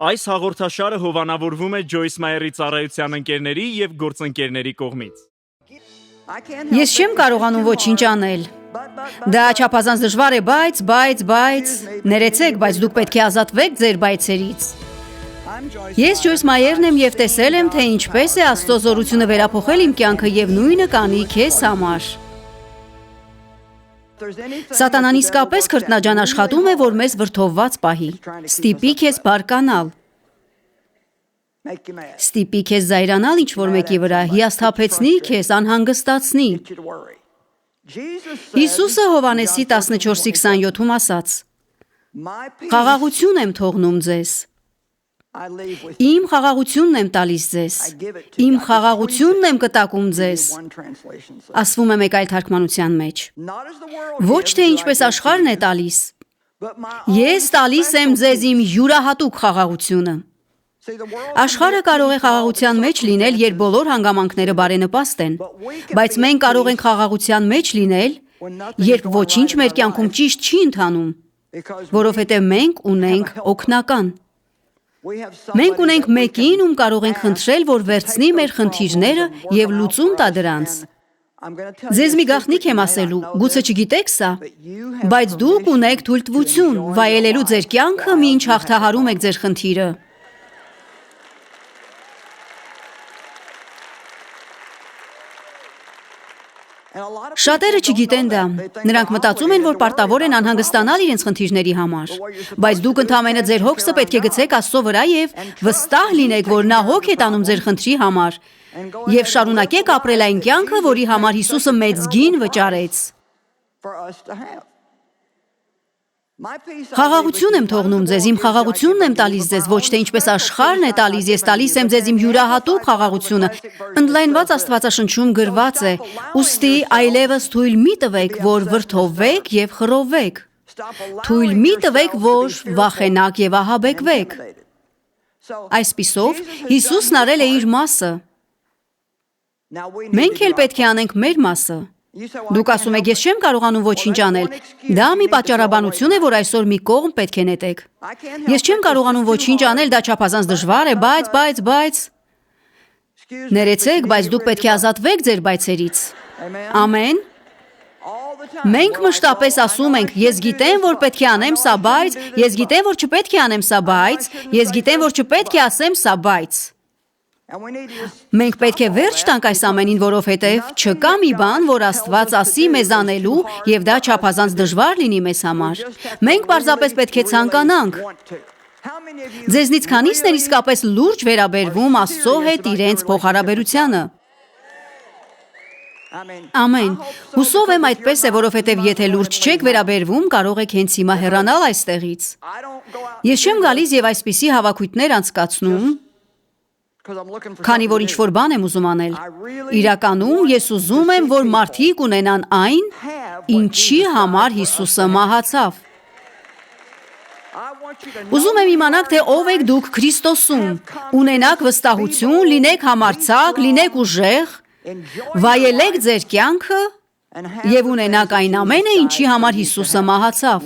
Այս հաղորդաշարը հովանավորվում է Ջոյս Մայերի ծառայության ընկերների և գործընկերների կողմից։ Ես չեմ կարողանում ոչինչ անել։ Դա չափազանց դժվար է, բայց ներեցեք, բայց դուք պետք է ազատվեք ձեր բայցերից։ Ես Ջոյս Մայերն եմ և տեսել եմ, թե ինչպես է Աստծո զորությունը վերափոխել իմ կյանքը և նույնը կանի քեզ համար։ Սատանան իսկապես քրտնաջան աշխատում է, որ մեզ վրդովված պահի, ստիպի քեզ բարկանալ, ստիպի քեզ զայրանալ ինչ-որ մեկի վրա, հիասթափեցնի քեզ, անհանգստացնի։ Հիսուսը Հովհաննեսի 14:27-ում ասաց. «Խաղաղություն եմ թողնում ձեզ, իմ խաղաղությունն եմ տալիս ձեզ, իմ խաղաղությունն եմ կտակում ձեզ», ասվում է մեկ այլ թարգմանության մեջ։ Ոչ թե ինչպես աշխարհն է տալիս, ես տալիս եմ ձեզ իմ յուրահատուկ խաղաղությունը։ Աշխարհը կարող է խաղաղության մեջ լինել, երբ բոլոր հանգամանքները բարենպաստ են, բայց մենք կարող ենք խաղաղության մեջ լինել, երբ ոչինչ մեր կյանքում ճիշտ չի ընթանում, որովհետև մենք ունենք օգնական։ Մենք ունենք մեկին, ում կարող ենք խնդրել, որ վերցնի մեր խնդիրները և լուծում տա դրանց։ Ձեզ մի գաղտնիք եմ ասելու, գուցե չգիտեք սա, բայց դուք ունեք թույլտվություն վայելելու ձեր կյանքը, մինչ հաղթահարում եք ձեր խնդիրը։ Շատերը չգիտեն դա, նրանք մտածում են, որ պարտավոր են անհանգստանալ իրենց խնդիրների համար, բայց դուք ընդամենը ձեր հոգսը պետք է գցեք Աստծո վրա և վստահ լինեք, որ նա հոգ է տանում ձեր խնդրի համար, և շարունակեք ապրել այն կյանքը, որի համար Հիսուսը մեծ գին վճարեց։ Խաղաղություն եմ թողնում ձեզ, իմ խաղաղությունն եմ տալիս ձեզ, ոչ թե ինչպես աշխարհն է տալիս, ես տալիս եմ ձեզ իմ յուրահատուկ խաղաղությունը։ Ընդլայնված Աստվածաշնչում գրված է. «Ուստի այլևս թույլ մի տվեք, որ վրդովվեք և խռովվեք, թույլ մի տվեք, որ վախենաք և ահաբեկվեք»։ Այսպիսով, Հիսուսն արել է իր մասը, մենք էլ պետք է անենք մեր մասը։ Դուք ասում եք, ես չեմ կարողանում ոչինչ անել, դա մի պատճառաբանություն է, որ այսօր մի կողմ պետք է նետեք։ Ես չեմ կարողանում ոչինչ անել, դա չափազանց դժվար է, բայց… Ներեցեք, բայց դուք պետք է ազատվեք ձեր բայցերից։ Ամեն։ Մենք մշտապես ասում ենք, ես գիտեմ, որ պետք է անեմ սա, բայց, ես գիտեմ, որ չպետք է անեմ սա, բայց, ես գիտեմ, որ չպետք է ասեմ սա, բայց։ Մենք պետք է վերջ տանք այս ամենին, որովհետև չկա մի բան, որ Աստված ասի մեզ անելու, և դա չափազանց դժվար լինի մեզ համար։ Մենք պարզապես պետք է ցանկանանք։ Ձեզնից քանիսն են իսկապես լուրջ վերաբերվում Աստծո հետ իրենց փոխհարաբերությանը։ Ամեն։ Հուսով եմ այդպես է, որովհետև եթե լուրջ չեք վերաբերվում, կարող եք հենց հիմա հեռանալ այստեղից։ Ես չեմ գալիս և այսպիսի հավաքույթներ անցկացնում, քանի որ ինչ-որ բան եմ ուզում անել։ Իրականում ես ուզում եմ, որ մարդիկ ունենան այն, ինչի համար Հիսուսը մահացավ։ Ուզում եմ իմանաք, թե ով եք դուք Քրիստոսում, ունենաք վստահություն, լինեք համարձակ, լինեք ուժեղ, վայելեք ձեր կյանքը և ունենաք այն ամենը, ինչի համար Հիսուսը մահացավ։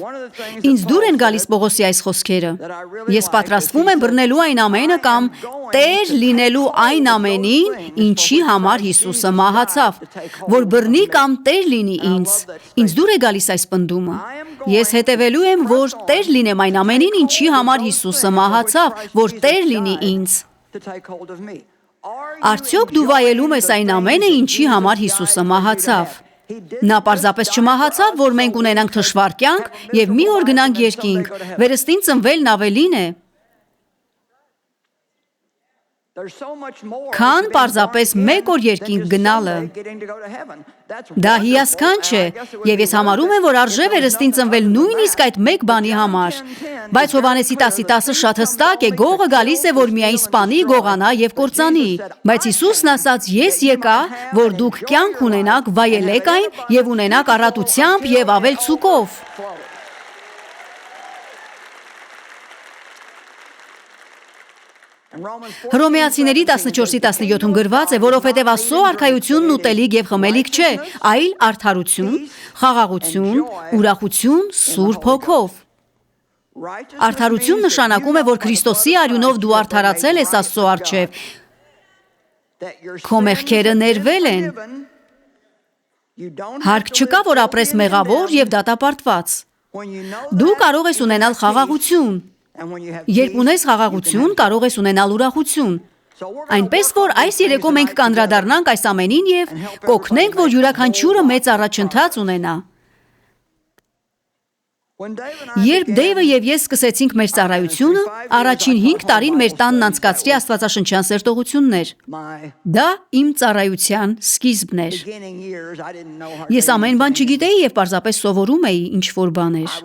Ինձ դուր են գալիս Պողոսի այս խոսքերը. «Ես պատրաստվում եմ բռնելու այն ամենը կամ տեր լինելու այն ամենին, ինչի համար Հիսուսը մահացավ, որ բռնի կամ տեր լինի ինձ»։ Ինձ դուր է գալիս այս պնդումը։ Ես հետևելու եմ, որ տեր լինեմ այն ամենին, ինչի համար Հիսուսը մահացավ, որ տեր լինի ինձ։ Արդյոք դու վայելում ես այն ամենը, ինչի համար Հիսուսը մահացավ։ Նա պարզապես չմահացավ, որ մենք ունենանք թշվառ կյանք և մի օր գնանք երկինք, վերստին ծնվելն ավելին է, քան պարզապես մեկ օր երկինք գնալը։ Դա հիասքանչ է, և ես համարում եմ, որ արժե վերստին ծնվել նույնիսկ այդ մեկ բանի համար։ Բայց Հովհաննեսի 10:10 շատ հստակ է, գողը գալիս է, որ միայն սպանի, գողանա և կործանի։ Բայց Հիսուսն ասաց, ես եկա, որ դուք կյանք ունենաք, վայելեք այն և ունենաք առատությամբ և ավելցուկով։ Հռոմեացիների 14:17-ում գրված է, որովհետև Աստծո արքայությունն ուտելիք և խմելիք չէ, այլ արդարություն, խաղաղություն, ուրախություն Սուրբ Հոգով։ Արդարություն նշանակում է, որ Քրիստոսի արյունով դու արդարացել ես Աստծո առջև, քո մեղքերը ներվել են, հարկ չկա, որ ապրես մեղավոր և դատապարտված, դու կարող ես ունենալ խաղաղություն, երբ ունես խաղաղություն, կարող ես ունենալ ուրախություն, այնպես, որ այս երեկո մենք կանդրադառնանք այս ամենին և կօգնենք, որ յուրաքանչյուրը մեծ առաջընթաց ունենա։ Երբ Դեյվը և ես սկսեցինք մեր ծառայությունը, առաջին 5 տարին մեր տանն անցկացրի աստվածաշնչյան սերտողություններ։ Դա իմ ծառայության սկիզբն էր։ Ես ամեն բան չգիտեի և պարզապես սովորում էի ինչ-որ բաներ։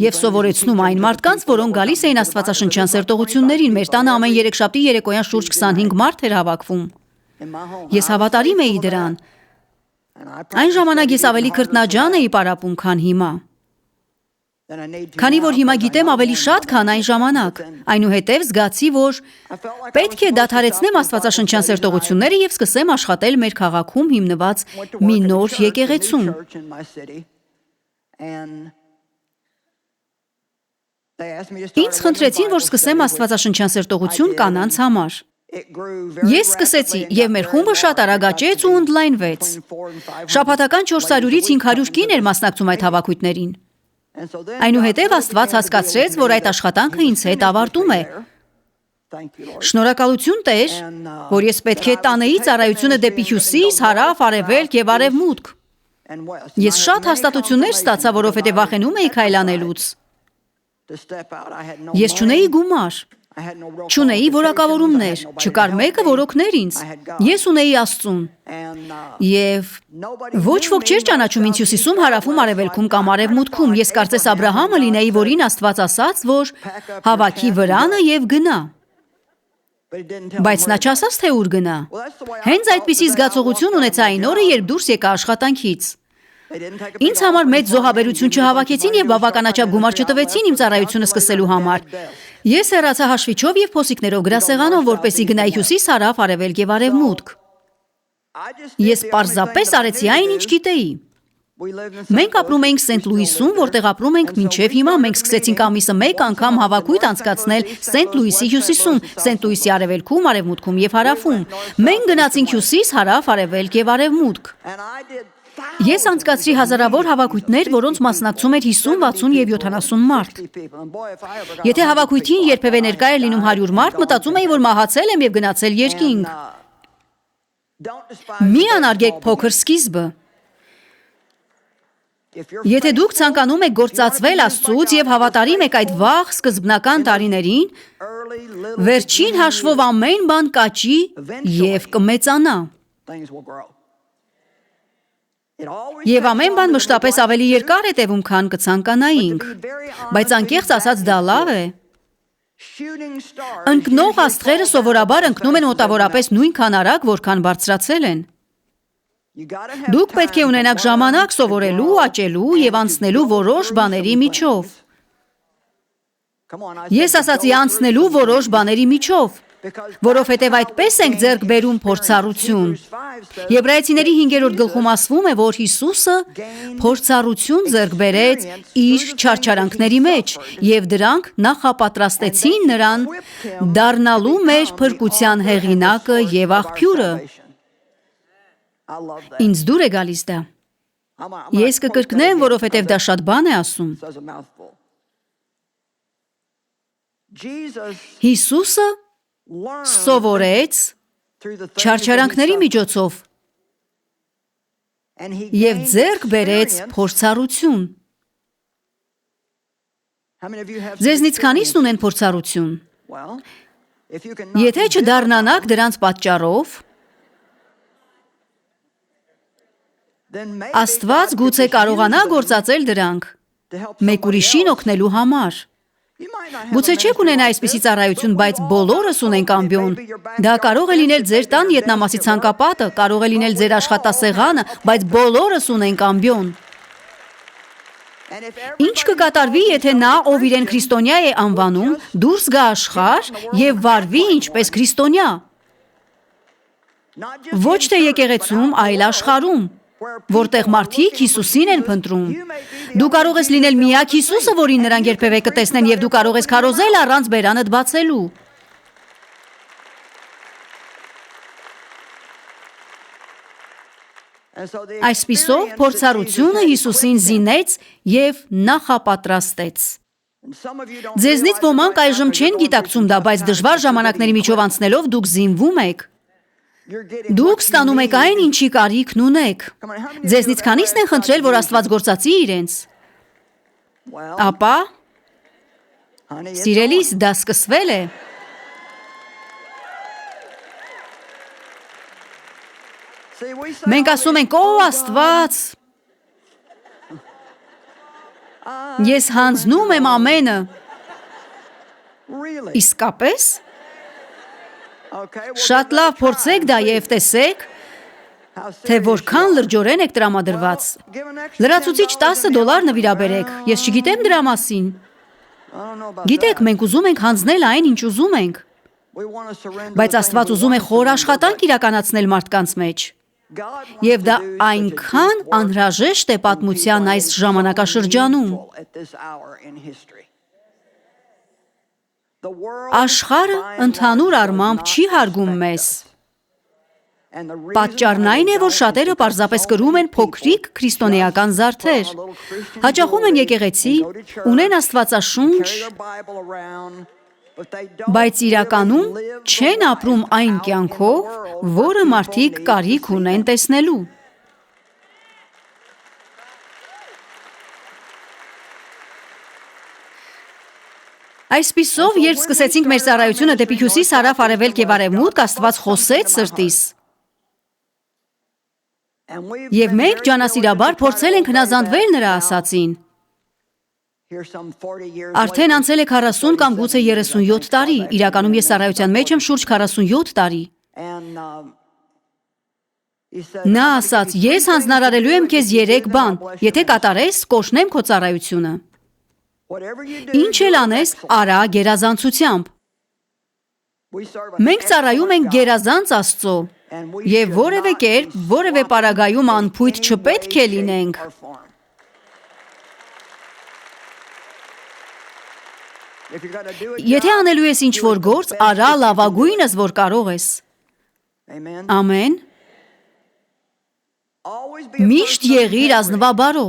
Եվ սովորեցնում այն մարդկանց, որոնք գալիս էին աստվածաշնչյան սերտողություններին։ Մեր տանը ամեն երեքշաբթի երեկոյան շուրջ 25 մարդ էր հավաքվում։ Ես հավատարիմ էի դրան։ Այն ժամանակ ես ավելի քրտնաջան էի պարապում, քան հիմա։ Քանի որ հիմա գիտեմ ավելի շատ, քան այն ժամանակ, այնուհետև զգացի, որ պետք է դադարեցնեմ աստվածաշնչյան սերտողությունները և սկսեմ աշխատել մեր քաղաքում հիմնված մի նոր եկեղեցում։ Ինձ խնդրեցին, որ սկսեմ աստվածաշնչյան սերտողություն կանանց համար։ Ես սկսեցի, և մեր խումբը շատ արագ աճեց ու ընդլայնվեց։ Շաբաթական 400-ից 500 կին էր մասնակցում այդ հավաքույթներին։ Այնուհետև Աստված հասկացրեց, որ այդ աշխատանքը ինձ հետ ավարտում է։ Շնորհակալություն Տեր, որ ես պետք է տանեի ծառայությունը դեպի հյուսիս, հարավ, արևելք և արևմուտք։ Ես շատ հաստատություններ ստացա, որովհետև վախենում էի քայլանելուց։ Ես չունեի գումար, չունեի որակավորումներ, չկար մեկը, որ օգներ ինձ։ Ես ունեի Աստծուն։ Եվ ոչ ոք չէր ճանաչում ինձ հյուսիսում, հարավում, արևելքում կամ արևմուտքում։ Ես կարծես Աբրահամը լինեի, որին Աստված ասաց, որ հավաքի վրանը և գնա։ Բայց նա չասաց, թե ուր գնա։ Հենց այդպիսի զգացողություն ունեցա այն օրը, երբ դուրս եկա աշխատանքից։ Ինձ համար մեծ զոհաբերություն չհավաքեցին և բավականաչափ գումար չտվեցին իմ ծառայությունը սկսելու համար։ Ես հեռացա հաշվիչով և փոսիկներով գրասեղանով, որպեսզի գնայի հյուսիս, հարավ, արևելք և արևմուտք։ Ես պարզապես արեցի այն, ինչ գիտեի։ Մենք ապրում էինք Սենթ Լուիսում, որտեղ ապրում ենք մինչև հիմա։ Մենք սկսեցինք ամիսը մեկ անգամ հավաքույթ անցկացնել Սենթ Լուիսի հյուսիսում, Սենթ Լուիսի արևելքում, արևմուտքում և հարավում։ Մենք գնացինք հյուսիս, հարավ, արևելք և արևմուտք։ Ես անցկացրի հազարավոր հավաքույթներ, որոնց մասնակցում էր 50, 60 և 70 մարդ։ Եթե հավաքույթին երբևէ ներկա էր լինում 100 մարդ, մտածում էի, որ մահացել եմ և գնացել երկինք։ Մի անարգեք փոքր սկիզբը։ Եթե դուք ցանկանում եք գործածվել Աստծուց և հավատարիմ եք այդ վաղ սկզբնական տարիներին, վերջին հաշվով ամեն բան կաճի և կմեծանա։ Եվ ամեն բան մշտապես ավելի երկար է տևում, քան կցանկանայինք, բայց անկեղծ ասած դա լավ է։ Ընկնող աստղերը սովորաբար ընկնում են մոտավորապես նույնքան արագ, որքան բարձրացել են։ Դուք պետք է ունենաք ժամանակ սովորելու, աճելու և անցնելու որոշ բաների միջով։ Ես ասացի անցնելու որոշ բաների միջով, որովհետև այդպես ենք ձեռք բերում փորձառություն։ Եբրայեցիների 5-րդ գլխում ասվում է, որ Հիսուսը փորձառություն ձեռք բերեց իր չարչարանքների մեջ, և դրանք նախապատրաստեցին նրան դառնալու մեր փրկության հեղինակը և աղբյուրը։ Ինձ դուր է գալիս դա։ Ես կկրկնեմ, որովհետև դա շատ բան է ասում։ Հիսուսը սովորեց չարչարանքների միջոցով և ձեռք բերեց փորձառություն։ Ձեզնից քանիսն ունեն փորձառություն։ Եթե չդառնանաք դրանց պատճառով, Աստված գուցե կարողանա գործածել դրանք մեկ ուրիշին օգնելու համար։ Գուցե չեք ունենա այսպիսի ծառայություն, բայց բոլորս ունենք ամբիոն։ Դա կարող է լինել ձեր տան ետնամասի ցանկապատը, կարող է լինել ձեր աշխատասեղանը, բայց բոլորս ունենք ամբիոն։ Ինչ կկատարվի, եթե նա, ով իրեն քրիստոնյա է անվանում, դուրս գա աշխարհ և վարվի ինչպես քրիստոնյա։ Ոչ թե եկեղեցում, այլ աշխարհում։ որտեղ մարդիկ Հիսուսին են փնտրում։ Դու կարող ես լինել միակ Հիսուսը, որին նրանք երբևէ կտեսնեն, եւ դու կարող ես քարոզել առանց բերանդ բացելու։ Այսպիսով փորձառությունը Հիսուսին զինեց եւ նախապատրաստեց։ Ձեզնից ոմանք այժմ չեն գիտակցում դա, բայց դժվար ժամանակների միջով անցնելով դուք զինվում եք։ Դուք ստանում եք այն, ինչի կարիքն ունեք։ Ձեզնից քանիսն են խնդրել, որ Աստված գործածի իրենց։ Ապա, սիրելիս, դա սկսվել է։ Մենք ասում ենք, «Օ, Աստված, ես հանձնում եմ ամենը»։ Իսկապես։ Շատ լավ, փորձեք դա եւ տեսեք, թե որքան լրջորեն եք տրամադրված։ Լրացուցիչ $10 նվիրաբերեք, ես չգիտեմ դրա մասին։ Գիտեք, մենք ուզում ենք հանձնել այն, ինչ ուզում ենք։ Բայց Աստված ուզում է խոր աշխատանք իրականացնել մարդկանց մեջ։ Եվ դա այնքան անհրաժեշտ է պատմության այս ժամանակաշրջանում։ Աշխարհը ընդհանուր առմամբ չի հարգում մեզ։ Պատճառն այն է, որ շատերը պարզապես կրում են փոքրիկ քրիստոնեական զարդեր, հաճախում են եկեղեցի, ունեն Աստվածաշունչ, բայց իրականում չեն ապրում այն կյանքով, որը մարդիկ կարիք ունեն տեսնելու։ Այսպիսով, երբ սկսեցինք մեր ծառայությունը դեպի հյուսիս, հարավ, արևելք եւ արևմուտք, Աստված խոսեց սրտիս։ Եվ մենք ջանասիրաբար փորձել ենք հնազանդվել նրա ասածին։ Արդեն անցել է 40 կամ գուցե 37 տարի, իրականում ես ծառայության մեջ եմ շուրջ 47 տարի։ Նա ասաց, ես հանձնարարելու եմ քեզ 3 բան, եթե կատարես, կօրհնեմ քո ծառայությունը։ Ինչ էլ անես, արա գերազանցությամբ։ Մենք ծառայում ենք գերազանց Աստծո, եւ որևէ կերպ, որևէ պարագայում անփույթ չպետք է լինենք։ Եթե անելու ես ինչ-որ գործ, արա լավագույնս, որ կարող ես։ Ամեն։ Միշտ եղիր ազնվաբարո։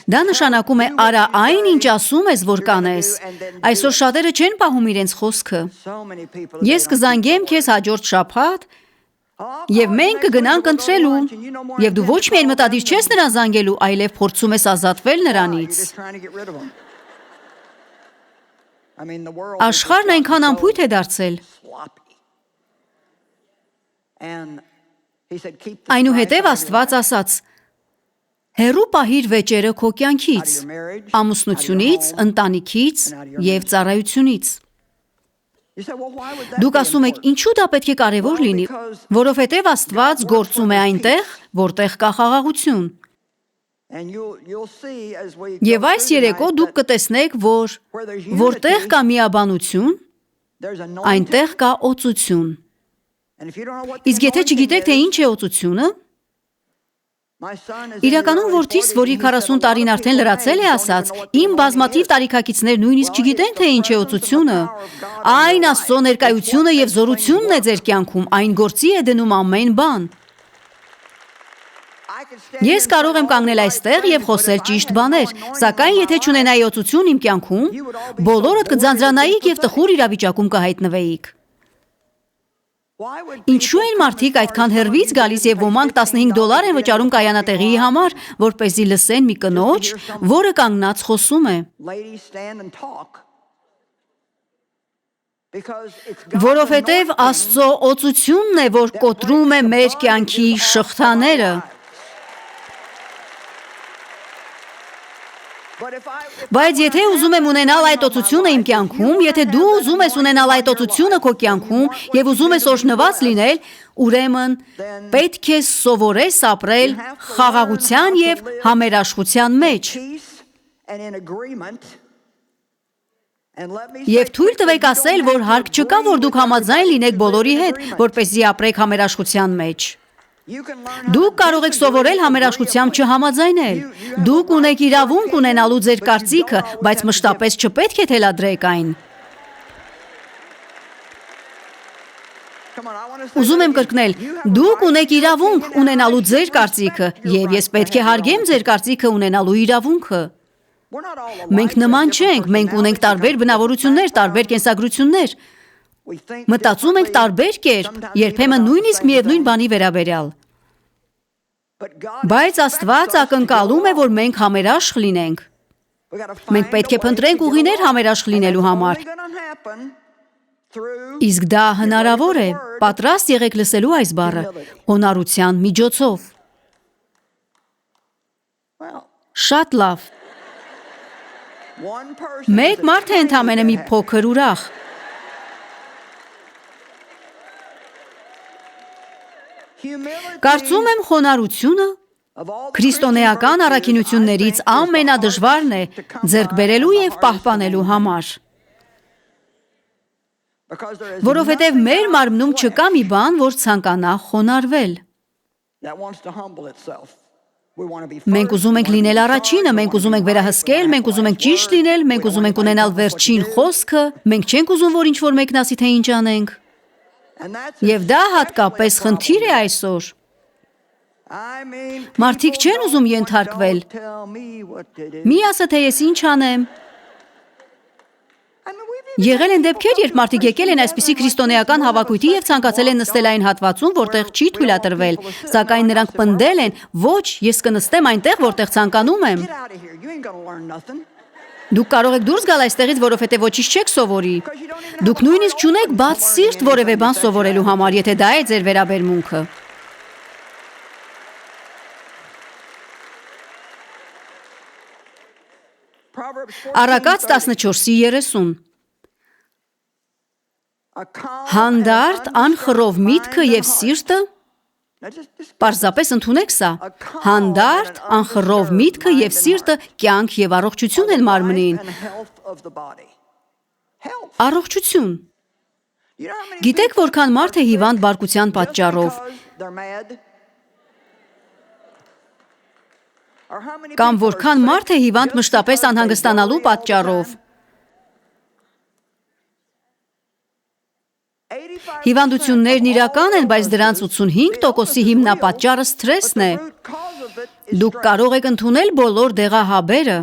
Դա նշանակում է արա այն, ինչ ասում ես, որ կանես։ Այսօր շատերը չեն պահում իրենց խոսքը։ Ես կզանգեմ քեզ հաջորդ շաբաթ, եւ մենք կգնանք ընթրելու, եւ դու ոչ միայն մտադիր չես նրան զանգելու, այլև փորձում ես ազատվել նրանից։ Աշխարհն այնքան անփույթ է դարձել։ Այնուհետև Աստված ասաց. հեռու պահիր վեճերը քո կյանքից, ամուսնությունից, ընտանիքից եւ ծառայությունից։ Դուք ասում եք, ինչու դա պետք է կարևոր լինի, որովհետև Աստված գործում է այնտեղ, որտեղ կա խաղաղություն։ Եվ այս երեկո դուք կտեսնեք, որ որտեղ կա միաբանություն, այնտեղ կա օծություն։ Իսկ եթե չգիտեք, թե ինչ է օծությունը, իրականում որդիս, որի 40 տարին արդեն լրացել է, ասաց, իմ բազմաթիվ տարիքակիցներ նույնիսկ չգիտեն, թե ինչ է օծությունը։ Այն Աստծո ներկայությունը եւ զորությունն է ձեր կյանքում, այն գործի է դնում ամեն բան։ Ես կարող եմ կանգնել այստեղ եւ խոսել ճիշտ բաներ, սակայն եթե չունենայի օծություն իմ կյանքում, բոլորդ կձանձրանայիք եւ տխուր իրավիճակում կհայտնվեիք։ Ինչու են մարդիկ այդքան հեռվից գալիս եւ ոմանք $15 են վճարում կայանատեղիի համար, որպեսզի լսեն մի կնոջ, որը կանգնած խոսում է։ Որովհետև Աստծո օծությունն է, որ կոտրում է մեր կյանքի շղթաները։ Բայց եթե ուզում եմ ունենալ այդ օծությունը իմ կյանքում, եթե դու ուզում ես ունենալ այդ օծությունը քո կյանքում եւ ուզում ես օրհնված լինել, ուրեմն պետք է սովորես ապրել խաղաղության եւ համերաշխության մեջ։ Եվ թույլ տվեք ասել, որ հարկ չկա, որ դուք համաձայն լինեք բոլորի հետ, որպեսզի ապրեք համերաշխության մեջ։ Դուք կարող եք սովորել համերաշխությամբ չհամաձայնել։ Դուք ունեք իրավունք ունենալու ձեր կարծիքը, բայց մշտապես չպետք է թելադրեք այն։ Ուզում եմ կրկնել, դուք ունեք իրավունք ունենալու ձեր կարծիքը, եւ ես պետք է հարգեմ ձեր կարծիքը ունենալու իրավունքը։ Մենք նման չենք, մենք ունենք տարբեր բնավորություններ, տարբեր կենսագրություններ։ Մտածում ենք տարբեր կերպ, երբեմն նույնիսկ միևնույն բանի վերաբերյալ։ Բայց Աստված ակնկալում է, որ մենք համերաշխ լինենք։ Մենք պետք է փնտրենք ուղիներ համերաշխ լինելու համար։ Իսկ դա հնարավոր է, պատրաստ եղեք լսելու այս բառը, խոնարհության միջոցով։ Շատ լավ։ Մեկ մարդ է ընդամենը մի փոքր ուրախ։ Կարծում եմ խոնարհությունը քրիստոնեական առաքինություններից ամենադժվարն է ձեռք բերելու և պահպանելու համար։ Որովհետև մեր մարմնում չկա մի բան, որ ցանկանա խոնարհվել։ Մենք ուզում ենք լինել առաջինը, մենք ուզում ենք վերահսկել, մենք ուզում ենք ճիշտ լինել, մենք ուզում ենք ունենալ վերջին խոսքը, մենք չենք ուզում, որ ինչ-որ մեկն ասի, թե ինչ անենք։ Եվ դա հատկապես խնդիր է այսօր։ Մարդիկ չեն ուզում ենթարկվել։ Մի ասա, թե ես ինչ անեմ։ Եղել են դեպքեր, երբ մարդիկ եկել են այսպիսի քրիստոնեական հավաքույթի և ցանկացել են նստել այն հատվածում, որտեղ չի թույլատրվել, սակայն նրանք պնդել են, ոչ, ես կնստեմ այնտեղ, որտեղ ցանկանում եմ։ Դուք կարող եք դուրս գալ այստեղից, որովհետև ոչինչ չեք սովորի։ Դուք նույնիսկ չունեք բաց սիրտ որևէ բան սովորելու համար, եթե դա է ձեր վերաբերմունքը։ Առակաց 14:30 Հանդարտ, անխռով միտքը և սիրտը, պարզապես ընդունեք սա, հանդարտ, անխռով միտքը և սիրտը կյանք և առողջություն են մարմնին։ Առողջություն։ Գիտեք որքան մարդ է հիվանդ բարկության պատճառով։ Կամ որքան մարդ է հիվանդ մշտապես անհանգստանալու պատճառով։ Հիվանդություններն իրական են, բայց դրանց 85%-ի հիմնապատճառը սթրեսն է։ Դուք կարող եք ընդունել բոլոր դեղահաբերը,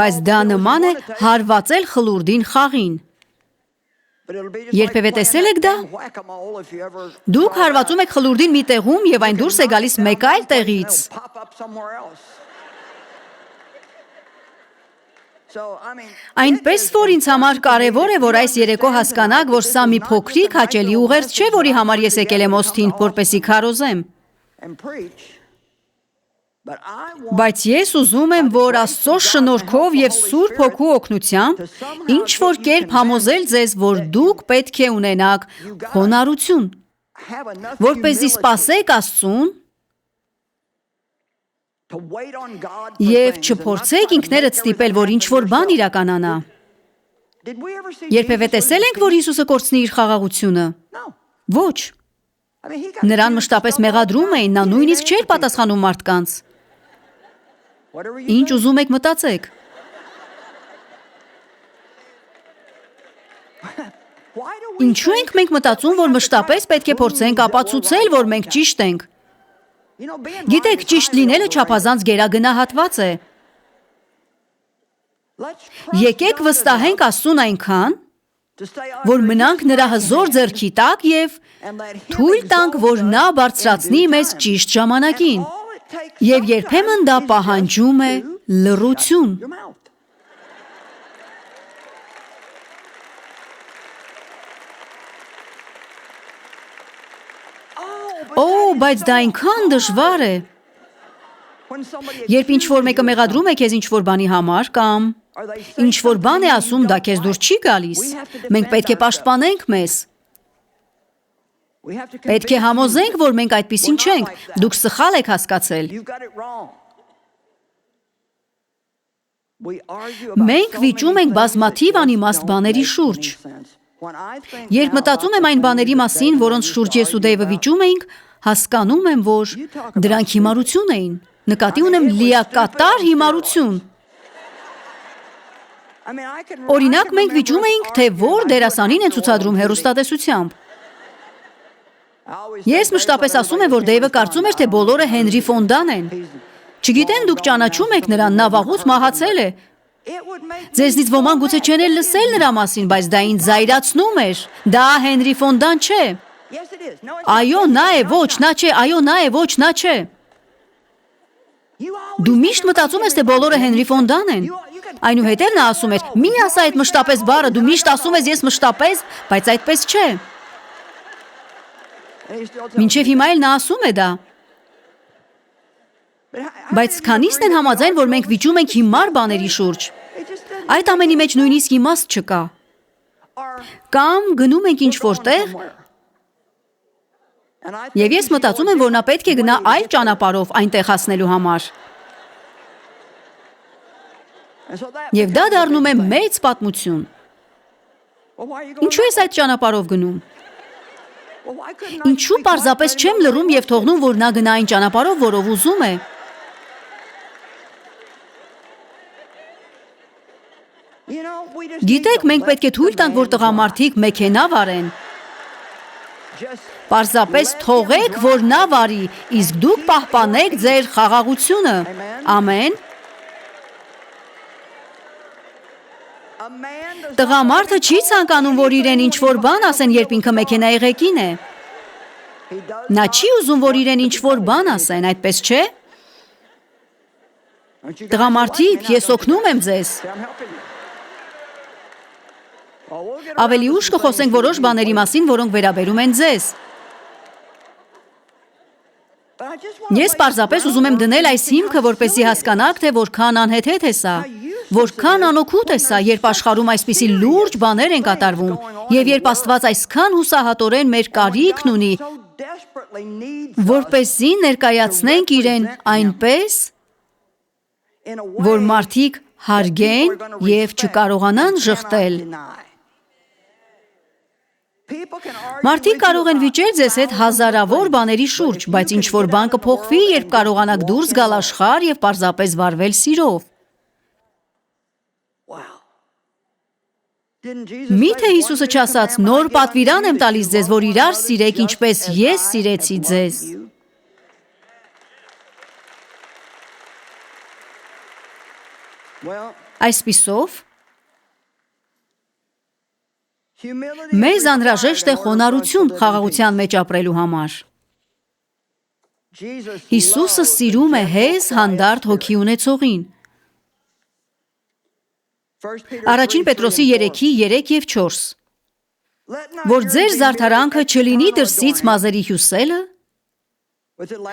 բայց դա նման է հարվածել խլուրդին խաղին։ Երբևէ տեսել եք դա։ Դուք հարվածում եք խլուրդին մի տեղում և այն դուրս է գալիս մեկ այլ տեղից։ Այնպես որ ինձ համար կարևոր է, որ այս երեկո հասկանաք, որ սա մի փոքրիկ հաճելի ուղերձ չէ, որի համար ես եկել եմ Օսթին, որպեսզի քարոզեմ։ Բայց ես ուզում եմ, որ Աստծո շնորհքով և Սուրբ Հոգու օգնությամբ ինչ-որ կերպ համոզել ձեզ, որ դուք պետք է ունենաք խոնարհություն, որպեսզի սպասեք Աստծուն և չփորձեք ինքներդ ստիպել, որ ինչ-որ բան իրականանա։ Երբևէ տեսել ենք, որ Հիսուսը կորցնի իր խաղաղությունը։ Ոչ։ Նրան մշտապես մեղադրում էին, նա նույնիսկ չէր պատասխանում մարդկանց։ Ինչ ուզում եք մտածեք։ Ինչու ենք մենք մտածում, որ մշտապես պետք է փորձենք ապացուցել, որ մենք ճիշտ ենք։ Գիտեք, ճիշտ լինելը չափազանց գերագնահատված է։ Եկեք վստահենք Աստծուն այնքան, որ մնանք նրա հզոր ձեռքի տակ և թույլ տանք, որ նա բարձրացնի մեզ ճիշտ ժամանակին։ Եվ երբեմն դա պահանջում է լռություն։ Օ, բայց դա այնքան դժվար է։ Երբ ինչ-որ մեկը մեղադրում է քեզ ինչ-որ բանի համար կամ ինչ-որ բան է ասում, դա քեզ դուր չի գալիս, մենք պետք է պաշտպանենք մեզ։ Պետք է համոզենք, որ մենք այդպիսին չենք, դուք սխալ եք հասկացել։ Մենք վիճում ենք բազմաթիվ անիմաստ բաների շուրջ։ Երբ մտածում եմ այն բաների մասին, որոնց շուրջ ես ու Դեյվը վիճում էինք, հասկանում եմ, որ դրանք հիմարություն էին։ Նկատի ունեմ լիակատար հիմարություն։ Օրինակ, մենք վիճում էինք, թե որ դերասանին են ցուցադրում հեռուստատեսությամբ։ Ես մշտապես ասում եմ, որ Դեյվը կարծում էր, թե բոլորը Հենրի Ֆոնդան են։ Չգիտեմ դուք ճանաչում եք նրան, նա վաղուց մահացել է։ Ձեզնից ոմանք գուցե չեն էլ լսել նրա մասին, բայց դա ինձ զայրացնում էր։ Դա Հենրի Ֆոնդան չէ։ Այո, նա է, ոչ, նա չէ, այո, նա է, ոչ, նա չէ։ Դու միշտ մտածում ես, թե բոլորը Հենրի Ֆոնդան են։ Այնուհետև նա ասում էր. «Մի ասա այդ մշտապես բառը, դու միշտ ասում ես ես մշտապես, բայց այդպես չէ»։ Մինչև հիմա էլ նա ասում է դա։ Բայց քանիսն են համաձայն, որ մենք վիճում ենք հիմար բաների շուրջ։ Այդ ամենի մեջ նույնիսկ իմաստ չկա։ Կամ գնում ենք ինչ-որ տեղ, եւ ես մտածում եմ, որ նա պետք է գնա այլ ճանապարհով այնտեղ հասնելու համար։ Եվ դա դառնում է մեծ պատմություն։ Ինչու ես այդ ճանապարհով գնում։ Ինչու պարզապես չեմ լռում եւ թողնում, որ նա գնա այն ճանապարհով, որով ուզում է։ Գիտեք, մենք պետք է թույլ տանք, որ տղամարդիկ մեքենա վարեն։ Պարզապես թողեք, որ նա վարի, իսկ դուք պահպանեք ձեր խաղաղությունը։ Ամեն։ Տղամարդը չի ցանկանում, որ իրեն ինչ-որ բան ասեն, երբ ինքը մեքենայի ղեկին է։ Նա չի ուզում, որ իրեն ինչ-որ բան ասեն, այդպես չէ։ Տղամարդիկ, ես օգնում եմ ձեզ։ Ավելի ուշ կխոսենք որոշ բաների մասին, որոնք վերաբերում են ձեզ։ Ես պարզապես ուզում եմ դնել այս հիմքը, որպեսզի հասկանաք, թե որքան անհեթեթ է սա, որքան անօգուտ է սա, երբ աշխարհում այսպիսի լուրջ բաներ են կատարվում, եւ երբ Աստված այսքան հուսահատորեն մեր կարիքն ունի, որպեսզի ներկայացնենք իրեն այնպես, որ մարդիկ հարգեն եւ չկարողանան ժխտել։ Մարդիկ կարող են վիճել ձեզ հետ հազարավոր բաների շուրջ, բայց ինչ-որ բան կփոխվի, երբ կարողանաք դուրս գալ աշխարհ եւ պարզապես վարվել սիրով։ Միթե Հիսուսը չասաց. «Նոր պատվիրան եմ տալիս ձեզ, որ իրար սիրեք, ինչպես ես սիրեցի ձեզ»։ Այսպիսով, մեզ անհրաժեշտ է խոնարհություն խաղաղության մեջ ապրելու համար։ Հիսուսը սիրում է հեզ հանդարտ հոգի ունեցողին։ Առաջին Պետրոսի 3:3 եւ 4։ Որ ձեր զարդարանքը չլինի դրսից մազերի հյուսելը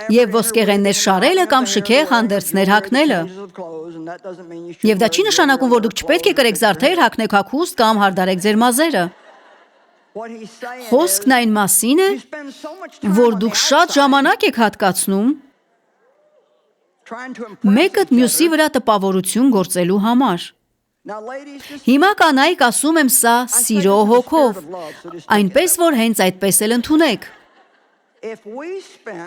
եւ ոսկեղեններ շարելը կամ շքեղ հանդերձներ հագնելը։ Եվ դա չի նշանակում, որ դուք չպետք է կրեք զարդեր, հագնեք հագուստ կամ հարդարեք ձեր մազերը։ Խոսքն այն մասին է, որ դուք շատ ժամանակ եք հատկացնում մեկըդ մյուսի վրա տպավորություն գործելու համար։ Հիմա կանայք ասում եմ սա սիրո հոգով, այնպես որ հենց այդպես էլ ընդունեք։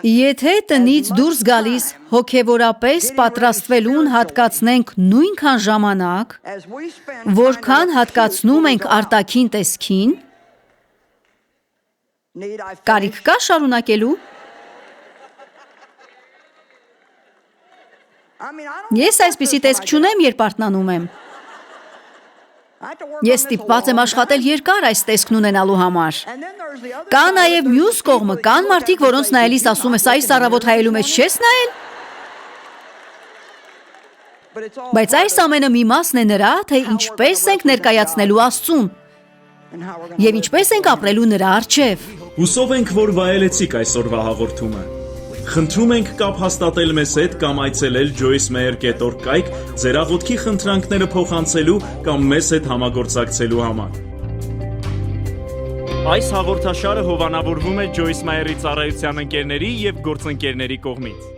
Եթե տնից դուրս գալիս հոգևորապես պատրաստվելուն հատկացնենք նույնքան ժամանակ, որքան հատկացնում ենք արտաքին տեսքին, կարիք կա շարունակելու։ Ես այսպիսի տեսք չունեմ, երբ արթնանում եմ։ Ես ստիպված եմ աշխատել երկար այս տեսքն ունենալու համար։ Կա նաև մյուս կողմը, կան մարդիկ, որոնց նայելիս ասում ես, այս առավոտ հայելու մեջ չես նայել։ Բայց այս ամենը մի մասն է նրա, թե ինչպես ենք ներկայացնելու Աստծուն եւ ինչպես ենք ապրելու նրա առջև։ Հուսով ենք, որ վայելեցիք այսօրվա հաղորդումը։ Խնդրում ենք կապ հաստատել մեզ հետ կամ այցելել joycemeyer.org կայք ձեր աղոթքի խնդրանքները փոխանցելու կամ մեզ հետ համագործակցելու համար։ Այս հաղորդաշարը հովանավորվում է Joyce Meyer-ի ծառայության ընկերների եւ գործընկերների կողմից։